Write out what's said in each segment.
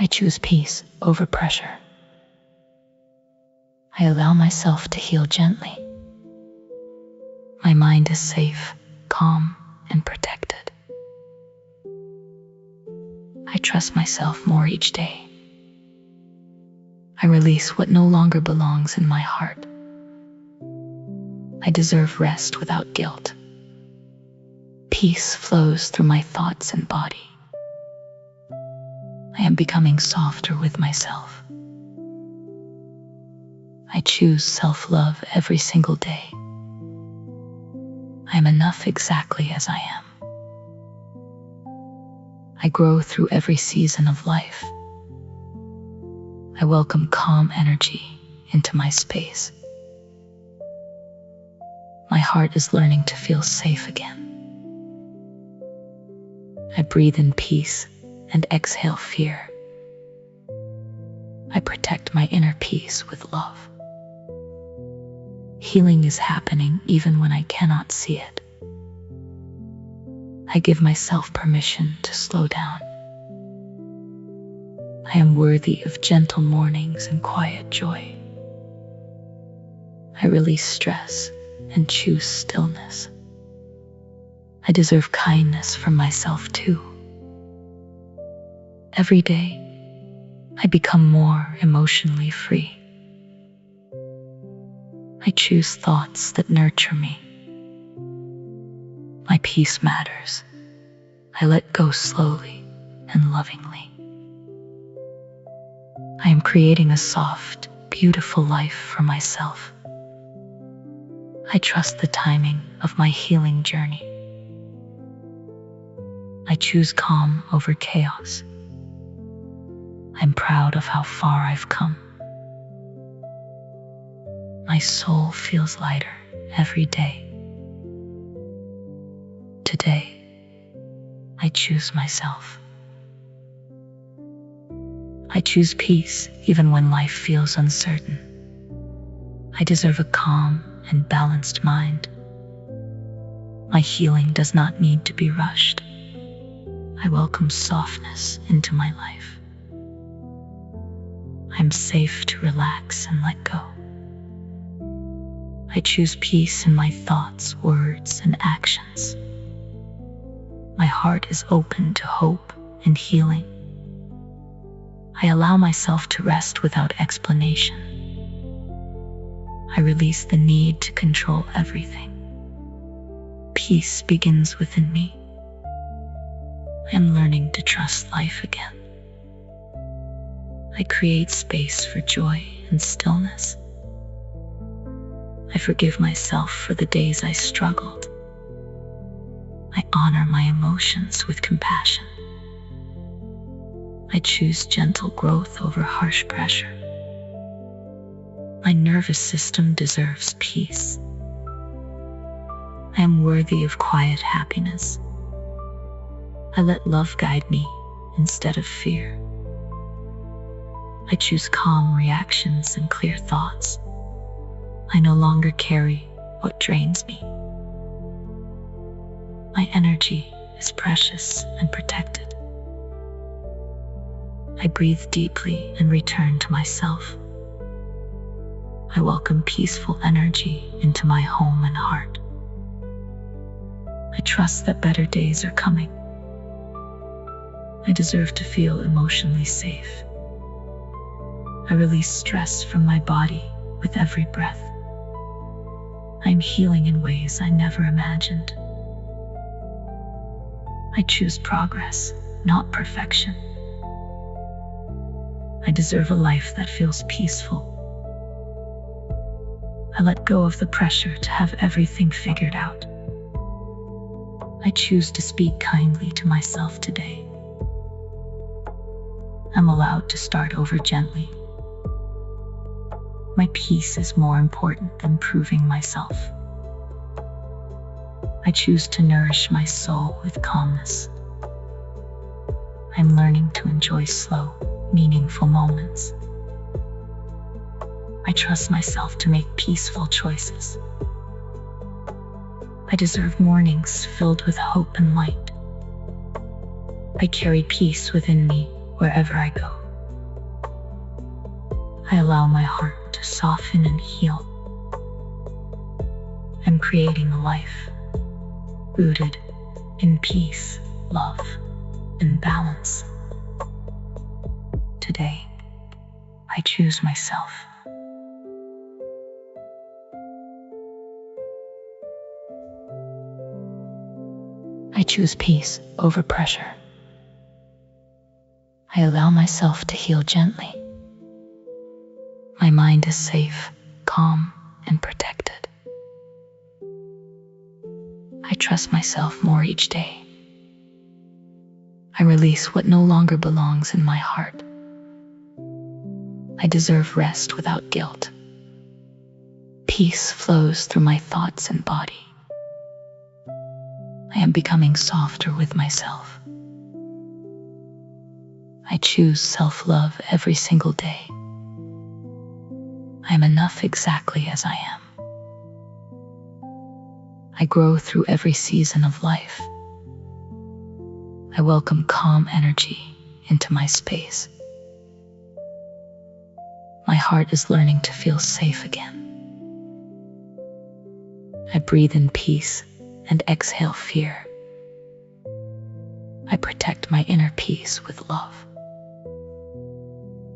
I choose peace over pressure. I allow myself to heal gently. My mind is safe, calm, and protected. I trust myself more each day. I release what no longer belongs in my heart. I deserve rest without guilt. Peace flows through my thoughts and body. I am becoming softer with myself. I choose self-love every single day. I am enough exactly as I am. I grow through every season of life. I welcome calm energy into my space. My heart is learning to feel safe again. I breathe in peace and exhale fear. I protect my inner peace with love. Healing is happening even when I cannot see it. I give myself permission to slow down. I am worthy of gentle mornings and quiet joy. I release stress and choose stillness. I deserve kindness from myself too. Every day, I become more emotionally free. I choose thoughts that nurture me. My peace matters. I let go slowly and lovingly. I am creating a soft, beautiful life for myself. I trust the timing of my healing journey. I choose calm over chaos. I'm proud of how far I've come. My soul feels lighter every day. Today, I choose myself. I choose peace even when life feels uncertain. I deserve a calm and balanced mind. My healing does not need to be rushed. I welcome softness into my life. I'm safe to relax and let go. I choose peace in my thoughts, words, and actions. My heart is open to hope and healing. I allow myself to rest without explanation. I release the need to control everything. Peace begins within me. I am learning to trust life again. I create space for joy and stillness. I forgive myself for the days I struggled. I honor my emotions with compassion. I choose gentle growth over harsh pressure. My nervous system deserves peace. I am worthy of quiet happiness. I let love guide me instead of fear. I choose calm reactions and clear thoughts. I no longer carry what drains me. My energy is precious and protected. I breathe deeply and return to myself. I welcome peaceful energy into my home and heart. I trust that better days are coming. I deserve to feel emotionally safe. I release stress from my body with every breath. I am healing in ways I never imagined. I choose progress, not perfection. I deserve a life that feels peaceful. I let go of the pressure to have everything figured out. I choose to speak kindly to myself today. I'm allowed to start over gently. My peace is more important than proving myself. I choose to nourish my soul with calmness. I'm learning to enjoy slow, meaningful moments. I trust myself to make peaceful choices. I deserve mornings filled with hope and light. I carry peace within me wherever I go. I allow my heart to soften and heal. I'm creating a life rooted in peace, love, and balance. Today, I choose myself. I choose peace over pressure. I allow myself to heal gently. My mind is safe, calm, and protected. I trust myself more each day. I release what no longer belongs in my heart. I deserve rest without guilt. Peace flows through my thoughts and body. I am becoming softer with myself. I choose self-love every single day. I am enough exactly as I am. I grow through every season of life. I welcome calm energy into my space. My heart is learning to feel safe again. I breathe in peace and exhale fear. I protect my inner peace with love.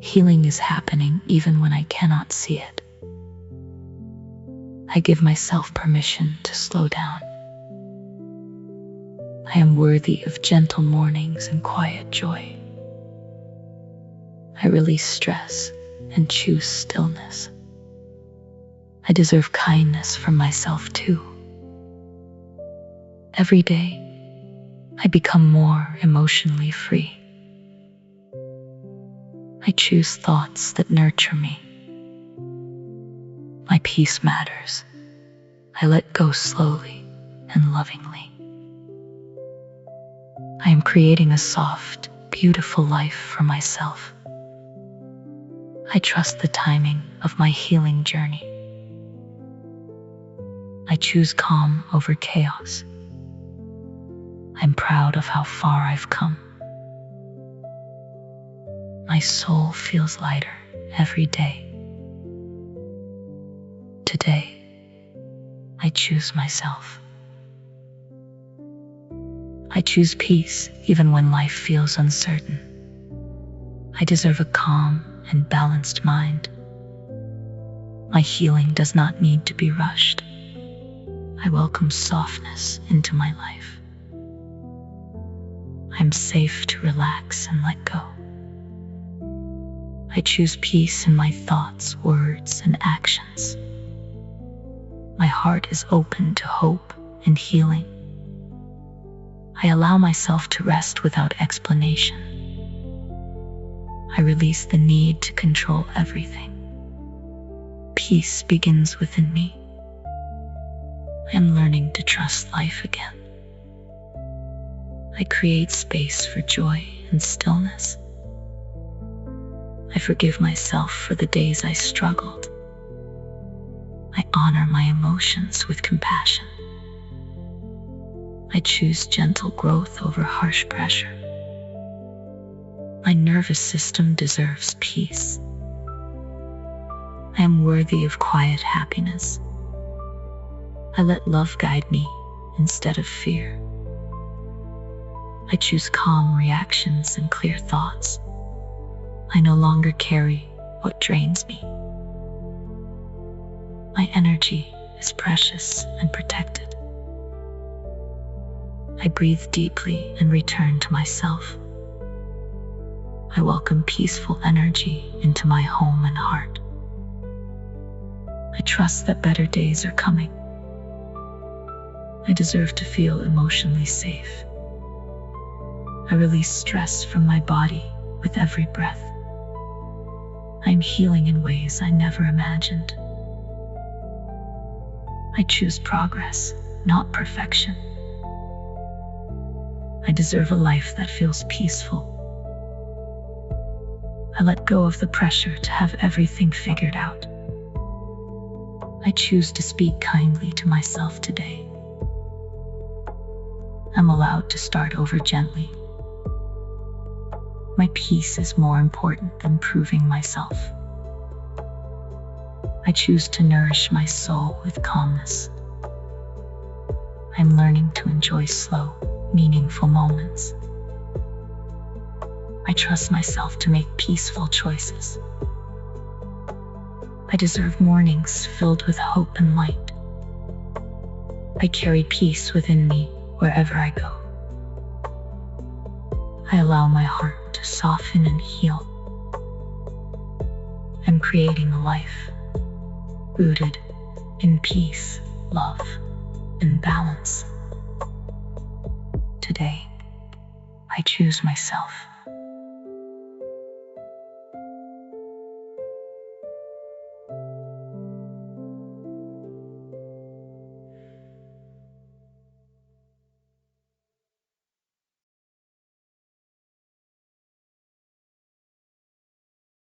Healing is happening even when I cannot see it. I give myself permission to slow down. I am worthy of gentle mornings and quiet joy. I release stress and choose stillness. I deserve kindness from myself too. Every day, I become more emotionally free. I choose thoughts that nurture me. My peace matters. I let go slowly and lovingly. I am creating a soft, beautiful life for myself. I trust the timing of my healing journey. I choose calm over chaos. I'm proud of how far I've come. My soul feels lighter every day. Today, I choose myself. I choose peace even when life feels uncertain. I deserve a calm and balanced mind. My healing does not need to be rushed. I welcome softness into my life. I'm safe to relax and let go. I choose peace in my thoughts, words, and actions. My heart is open to hope and healing. I allow myself to rest without explanation. I release the need to control everything. Peace begins within me. I am learning to trust life again. I create space for joy and stillness. I forgive myself for the days I struggled. I honor my emotions with compassion. I choose gentle growth over harsh pressure. My nervous system deserves peace. I am worthy of quiet happiness. I let love guide me instead of fear. I choose calm reactions and clear thoughts. I no longer carry what drains me. My energy is precious and protected. I breathe deeply and return to myself. I welcome peaceful energy into my home and heart. I trust that better days are coming. I deserve to feel emotionally safe. I release stress from my body with every breath. I am healing in ways I never imagined. I choose progress, not perfection. I deserve a life that feels peaceful. I let go of the pressure to have everything figured out. I choose to speak kindly to myself today. I'm allowed to start over gently. My peace is more important than proving myself. I choose to nourish my soul with calmness. I'm learning to enjoy slow, meaningful moments. I trust myself to make peaceful choices. I deserve mornings filled with hope and light. I carry peace within me wherever I go. I allow my heart to soften and heal. I'm creating a life rooted in peace, love, and balance. Today, I choose myself.